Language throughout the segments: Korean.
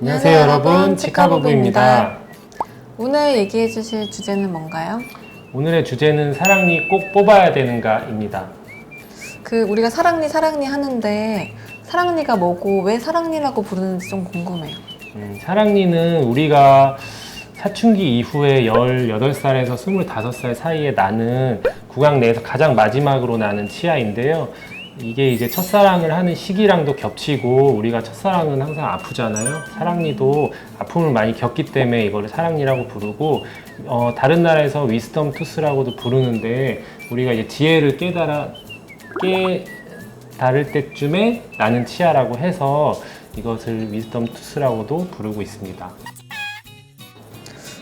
안녕하세요 여러분, 치카부부입니다. 오늘 얘기해 주실 주제는 뭔가요? 오늘의 주제는 사랑니 꼭 뽑아야 되는가입니다. 우리가 사랑니 하는데 사랑니가 뭐고 왜 사랑니라고 부르는지 좀 궁금해요. 사랑니는 우리가 사춘기 이후에 18살에서 25살 사이에 나는 구강 내에서 가장 마지막으로 나는 치아인데요. 이게 이제 첫사랑을 하는 시기랑도 겹치고, 우리가 첫사랑은 항상 아프잖아요. 사랑니도 아픔을 많이 겪기 때문에 이걸 사랑니라고 부르고, 다른 나라에서 위스덤 투스라고도 부르는데, 우리가 이제 지혜를 깨달을 때쯤에 나는 치아라고 해서 이것을 위스덤 투스라고도 부르고 있습니다.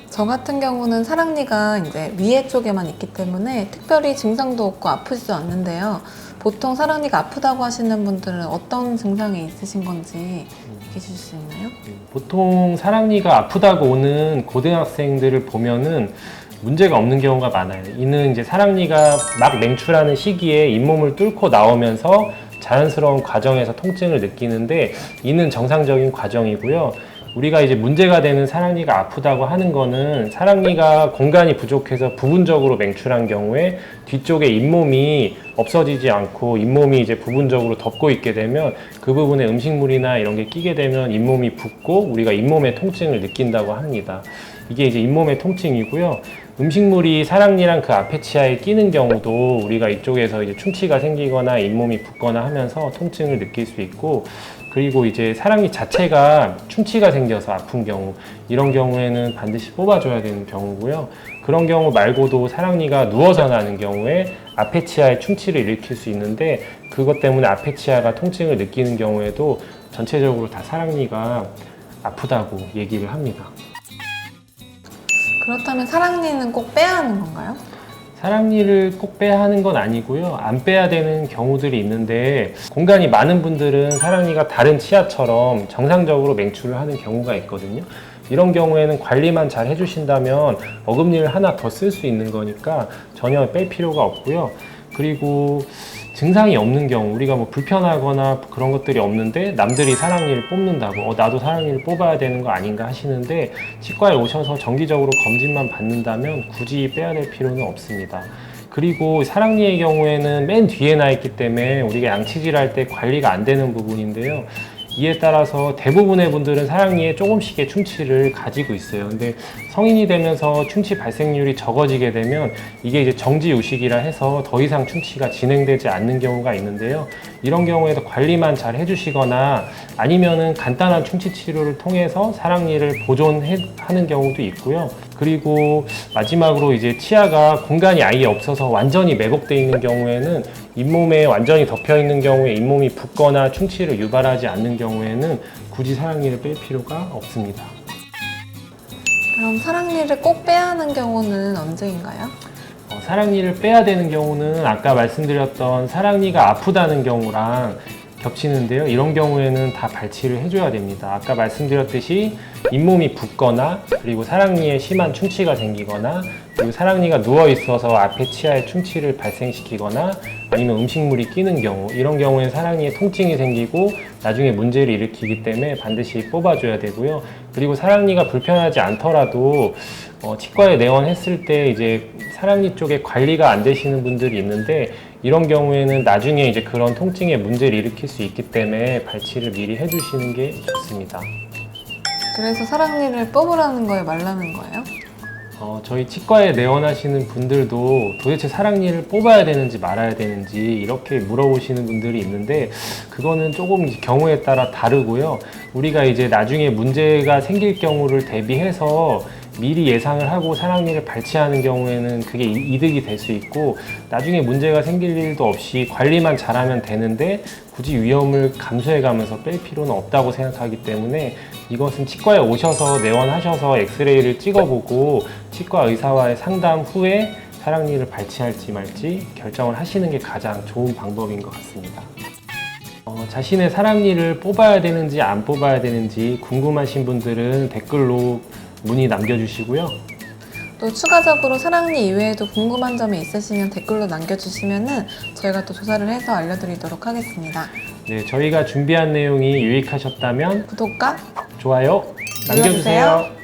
저 같은 경우는 사랑니가 이제 위에 쪽에만 있기 때문에 특별히 증상도 없고 아프지도 않는데요. 보통 사랑니가 아프다고 하시는 분들은 어떤 증상이 있으신 건지 얘기해 주실 수 있나요? 보통 사랑니가 아프다고 오는 고등학생들을 보면은 문제가 없는 경우가 많아요. 이는 이제 사랑니가 막 맹출하는 시기에 잇몸을 뚫고 나오면서 자연스러운 과정에서 통증을 느끼는데, 이는 정상적인 과정이고요. 우리가 이제 문제가 되는 사랑니가 아프다고 하는 거는, 사랑니가 공간이 부족해서 부분적으로 맹출한 경우에 뒤쪽에 잇몸이 없어지지 않고 잇몸이 이제 부분적으로 덮고 있게 되면, 그 부분에 음식물이나 이런 게 끼게 되면 잇몸이 붓고 우리가 잇몸의 통증을 느낀다고 합니다. 이게 이제 잇몸의 통증이고요. 음식물이 사랑니랑 그 앞에 치아에 끼는 경우도 우리가 이쪽에서 이제 충치가 생기거나 잇몸이 붓거나 하면서 통증을 느낄 수 있고, 그리고 이제 사랑니 자체가 충치가 생겨서 아픈 경우, 이런 경우에는 반드시 뽑아줘야 되는 경우고요. 그런 경우 말고도 사랑니가 누워서 나는 경우에 앞에 치아에 충치를 일으킬 수 있는데, 그것 때문에 앞에 치아가 통증을 느끼는 경우에도 전체적으로 다 사랑니가 아프다고 얘기를 합니다. 그렇다면 사랑니는 꼭 빼야 하는 건가요? 사랑니를 꼭 빼야 하는 건 아니고요. 안 빼야 되는 경우들이 있는데, 공간이 많은 분들은 사랑니가 다른 치아처럼 정상적으로 맹출을 하는 경우가 있거든요. 이런 경우에는 관리만 잘 해주신다면 어금니를 하나 더 쓸 수 있는 거니까 전혀 뺄 필요가 없고요. 그리고 증상이 없는 경우, 우리가 뭐 불편하거나 그런 것들이 없는데 남들이 사랑니를 뽑는다고 나도 사랑니를 뽑아야 되는 거 아닌가 하시는데, 치과에 오셔서 정기적으로 검진만 받는다면 굳이 빼야 될 필요는 없습니다. 그리고 사랑니의 경우에는 맨 뒤에 나 있기 때문에 우리가 양치질 할 때 관리가 안 되는 부분인데요. 이에 따라서 대부분의 분들은 사랑니에 조금씩의 충치를 가지고 있어요. 근데 성인이 되면서 충치 발생률이 적어지게 되면 이게 이제 정지유식이라 해서 더 이상 충치가 진행되지 않는 경우가 있는데요. 이런 경우에도 관리만 잘 해주시거나 아니면은 간단한 충치 치료를 통해서 사랑니를 보존하는 경우도 있고요. 그리고 마지막으로 이제 치아가 공간이 아예 없어서 완전히 매복되어 있는 경우에는, 잇몸에 완전히 덮여 있는 경우에 잇몸이 붓거나 충치를 유발하지 않는 경우에는 굳이 사랑니를 뺄 필요가 없습니다. 그럼 사랑니를 꼭 빼야 하는 경우는 언제인가요? 사랑니를 빼야 되는 경우는 아까 말씀드렸던 사랑니가 아프다는 경우랑 겹치는데요. 이런 경우에는 다 발치를 해줘야 됩니다. 아까 말씀드렸듯이 잇몸이 붓거나, 그리고 사랑니에 심한 충치가 생기거나, 그리고 사랑니가 누워 있어서 앞에 치아에 충치를 발생시키거나, 아니면 음식물이 끼는 경우, 이런 경우에는 사랑니에 통증이 생기고 나중에 문제를 일으키기 때문에 반드시 뽑아줘야 되고요. 그리고 사랑니가 불편하지 않더라도 치과에 내원했을 때 이제 사랑니 쪽에 관리가 안 되시는 분들이 있는데, 이런 경우에는 나중에 이제 그런 통증에 문제를 일으킬 수 있기 때문에 발치를 미리 해주시는 게 좋습니다. 그래서 사랑니를 뽑으라는 거예요, 말라는 거예요? 저희 치과에 내원하시는 분들도 도대체 사랑니를 뽑아야 되는지 말아야 되는지 이렇게 물어보시는 분들이 있는데, 그거는 조금 경우에 따라 다르고요. 우리가 이제 나중에 문제가 생길 경우를 대비해서 미리 예상을 하고 사랑니를 발치하는 경우에는 그게 이득이 될 수 있고, 나중에 문제가 생길 일도 없이 관리만 잘하면 되는데 굳이 위험을 감수해가면서 뺄 필요는 없다고 생각하기 때문에, 이것은 치과에 오셔서 내원하셔서 엑스레이를 찍어보고 치과 의사와의 상담 후에 사랑니를 발치할지 말지 결정을 하시는 게 가장 좋은 방법인 것 같습니다. 자신의 사랑니를 뽑아야 되는지 안 뽑아야 되는지 궁금하신 분들은 댓글로 문의 남겨주시고요. 또 추가적으로 사랑니 이외에도 궁금한 점이 있으시면 댓글로 남겨주시면은 저희가 또 조사를 해서 알려드리도록 하겠습니다. 네, 저희가 준비한 내용이 유익하셨다면 구독과 좋아요 남겨주세요.